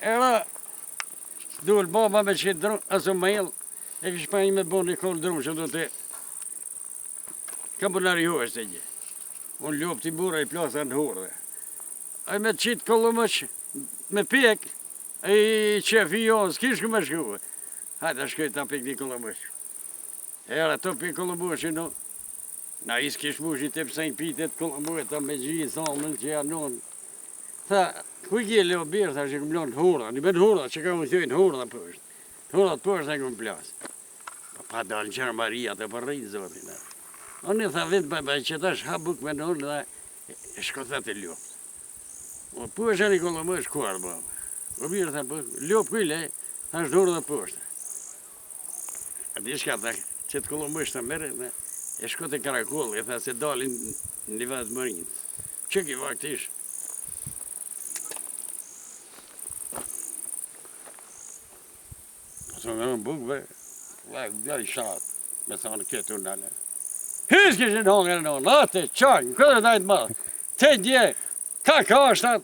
Era duhet baba me qetë drum, asë më jellë, e kështë pa i me bo një kollë drum, që do të... Kam përnari ho është e gjë. Unë ljopë t'i bura i plasa në hurë. A i me qitë kollë mëqë, me pek, a i qefi jo, s'kishë këmë shkuë. Hajta shkoj ta pek një kollë mëqë. Era to pek kollë mëqë, no. Na i s'kish mushi të pësajnë pitet kollë mëqë, ta me gjijë, thalën që janon. Tha, ku i kje leo birë, tha që këmë lonë hurë, një ben hurë, që ka më thujnë hurë pështë. Hurë pështë e këmë plasë. Pa dalë në qërë Maria të përrinë, zotin. Unë i tha vetë baba që tash ha buk me nëllë dhe e shkothat e ljopë. O pu e shani kollë më shkuar, baba. O birë tha, ljopë kujle, tha është hurë dhe pështë. A di shka tha, që të kollë më shtë mërë, e shkot e karakollë, e tha se dalin një vatë mërinë. Që ki vaktish? Së në në bukve, dhe i shatë, me thonë këtë unë dalë. Hysë kështë në hongër në në, atë, qanë, këtë dajtë madhë, të dje, ka ashtat.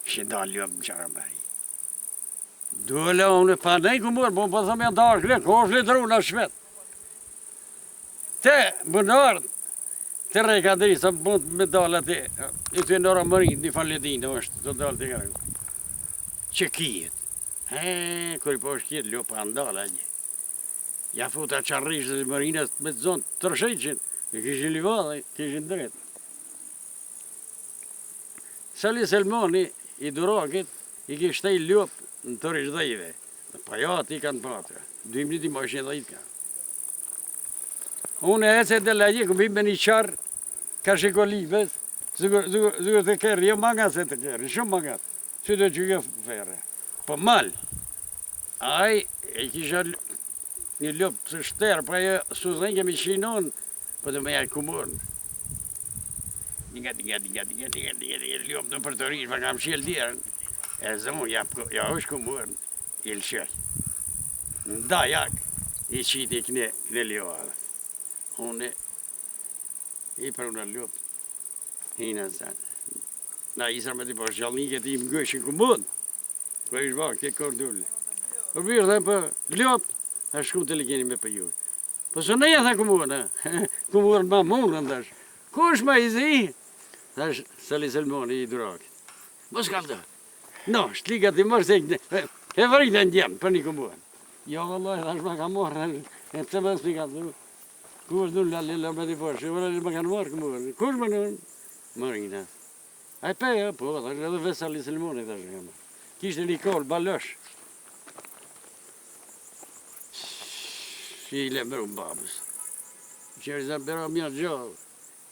Shë dalë ljopë në qarë mëri. Dole unë pa nej ku mërë, po më thëmë janë darë kële, ko është letru në shvetë. Te bëndarë, te rejka dri, sa mund me dalë atë, i të nëra mërinë, një faledinë është, të dalë të kërë. Që kijet. Kër i po është kjetë, ljopë andalë, a gjë. Ja futa qarrishtë dhe mërinës me të zonë të rësheqin, e kishin livadhe, kishin dretë. Sali Selmoni, i Durakit, i kishte i ljopë në të rishdhejve. Pa ja, ati kanë patë, 2 minuti ma ishin dhe i të kanë. Unë e se të lejë, këmë me një qarë, ka shikolibes, zhugër të kërë, jo mangat se të kërë, shumë mangat, që të që kjo ferë. Po malë, aj, e kisha një ljopë së shterë, pa e suzën kemi qinon, po të me jaj kumurën. Një ljopë në për të rishë, pa kam qilë djerën, e zonë, ja është kumurën, i lëshëj. Nda jak, i qiti këne ljohë. Unë i për në ljopë, hinë në zanë. Na isër me të po shallin këtë i më gëshin kumurën, ko ishë vakë, këtë kordullë. Po birë dhe për ljopë, a shku të ligeni me për juj. Po së neja tha kumurën, kumurën ma mundën, thash. Kush ma i zi? Thash, Sali Selmoni i Durakit. Mos ka të. No, shtlika ti mërë se e vëritë e ndjenë për një kumurën. Jo, vëlloj, thash ma ka morë, e të më spika të du. Kush du lallilla me t'i poshë, e vërë ma kanë morë kumurën. Kush më nënë? Mërina. A i peja, po, thash, edhe ve Sali Selmoni, thash. Kishtë një kolë, balësh. Si i lemëru më babës. Qërë zë bëra mja gjallë.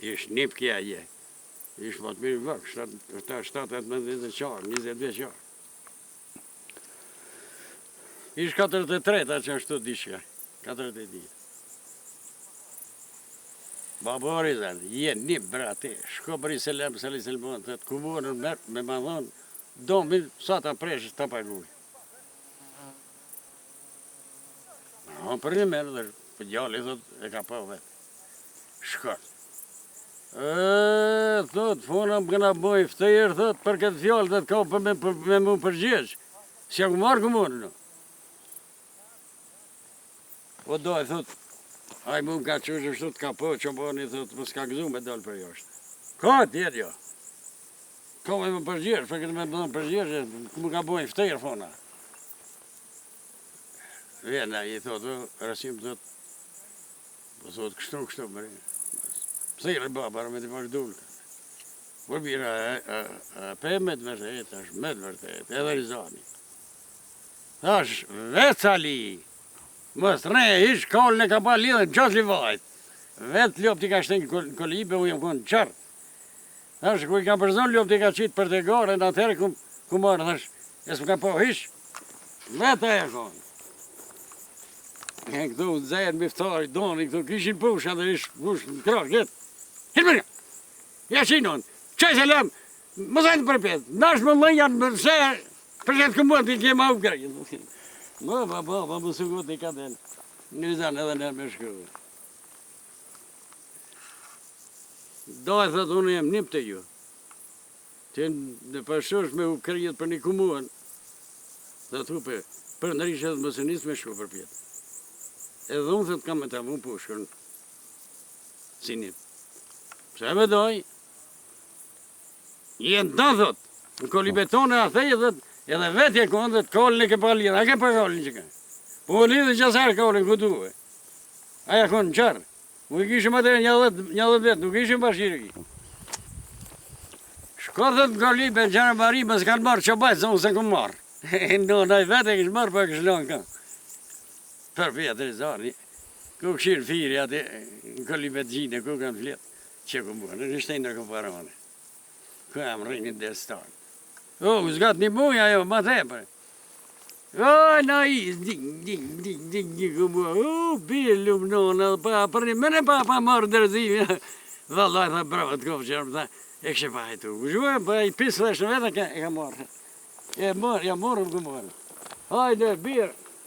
Ishtë nipë kja je. Ishtë më të mirë vëkë, 7-18 qarë, 22 qarë. Ishtë 43 ta që ashtu dishka. 42. Babari zërë, je nipë brate, shko bëri Sali Selmoni, të të kumurën mërë me ma thonë, do mi sa ta preshës ta paguj. Për një merë dhe për gjalli, thot, e ka pa vetë. Shkot. Thot, fona më këna boj ftejër, thot, për këtë fjallë, thot, ka për me mu përgjesh. Si ja ku marrë kumurë, no. O doj, thot, aj mu më ka qështë, thot, ka po, që bërni, thot, më s'ka gëzu me dalë për jashtë. Ka tjetë jo. Ka me më përgjesh, për këtë me më përgjesh, më ka boj ftejër, fona. Vjena, i thotë, rasim thotë, po thotë kështu mëri. Pësirë baba, me t'i përdullë. Po bira, pe me të vërtet, është me të vërtet, edhe Rizani. Thash, vetë Sali, mës të ne, ishë kollën e ka pa lidhën, qasë li vajtë. Vetë ljopë t'i ka shtenë kolibe, u jem konë qartë. Thash, ku i ka përzon ljopë t'i ka qitë për të gore, në atëherë ku marë, thash, esë më ka po ishë, vetë e konë. E këtu zërë, miftari, doni, këtu kishin pusha dhe ishë pushë në krakë, gjithë. Hitë mërë, ja qinon, qaj se lem, më zajtë përpjetë, nash më lënjan më se, për këtë këmën t'i kema u kërë. Më suku t'i ka delë, në zanë edhe në me shkëve. Do e thëtë, unë jem njëpë të ju. Të në përshosh me u kërjet për një këmuën, Dhe thupe, për ndryshe dhe mësë njësë me shu për pjetë. Edhe unë thëtë kam me ta mu pushkën, si një. Pse e vedoj, jenë të thot, në koli betone a thej edhe vetje konë dhe të kolën e ke pa lirë, a ke pa kolën që ka. Po më lidhë qasarë kolën ku duhe. Aja konë në qarë. Mu i kishëm atër një dhët vetë, nuk ishëm bashkirë ki. Shkodhët në koli be gjarë bari, më s'kanë marë që bajtë, sa unë se këmë marë. Në nëjë vete kishë marë, pa kishë lonë ka. Për pjetë e zari, ku këshirë firi atë, në koli be të gjine, ku kanë fletë. Që ku mua, në nështejnë në këmë parone. Ku jam rringin dhe starë. O, zgatë një muja jo, ma thepër. O, na i, ding, ku mua. O, bilum nona, pa, për një mene pa marë dërzimi. Vallaj, tha, bravo, të kofë qërëm, tha, e kështë pa hajtu. Zhuë, pa i pisë dhe shë vetë, e ka marë. Ja morëm ku marë. Hajde, birë.